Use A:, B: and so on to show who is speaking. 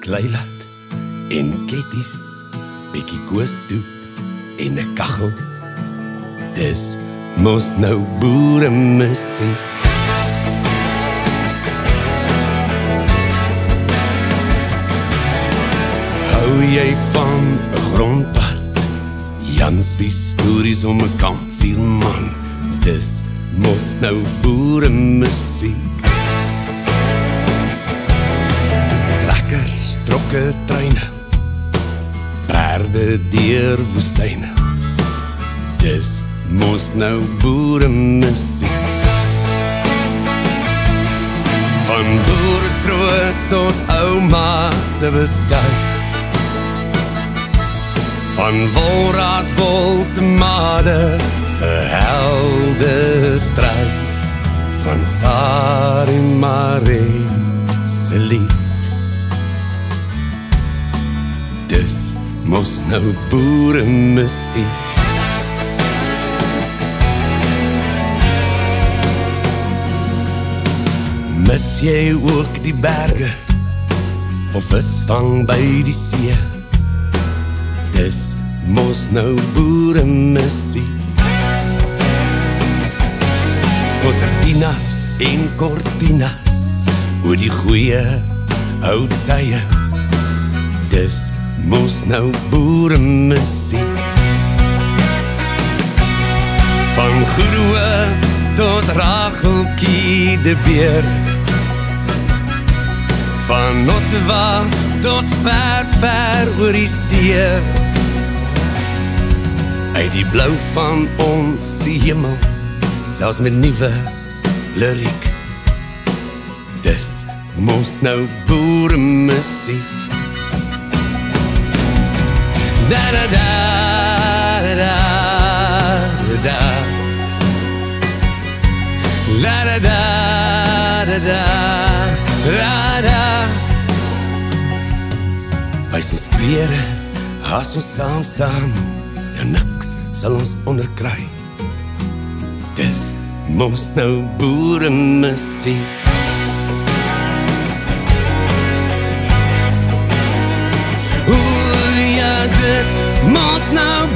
A: kleilat en ketties, bietjie koosdoep en 'n kachel. Dis mos nou boeremusiek. Hou jy van 'n grondpad, Jansby stories om 'n kampvuur man, dis mos nou boeremusiek. Trekkers, trokke treine, perde deur woestyne, dis mos nou boeremusiek. Van boeretroos tot ouma se beskuit, van Wolraad Wol te Made se helde stryd, van Sari Marie se lied, dis mos nou boeremusiek. Mis jy ook die berge, of visvang by die see, dis mos nou boeremusiek. Concertinas en cortinas, oor die goeie ou tye, dis mos nou boeremusiek. Van Goedehoop tot Racheltjie de Beer, van Ossewa tot ver, ver oor die see, uit die blou van ons hemel, selfs met nuwe lyriek, dis mos nou boeremusiek. Da da da da da da, la da da da da da da. Wys ons klere, as ons saam staan, ja niks sal ons onderkry, dis mos nou boeremusiek. Oeh ja, dis mos nou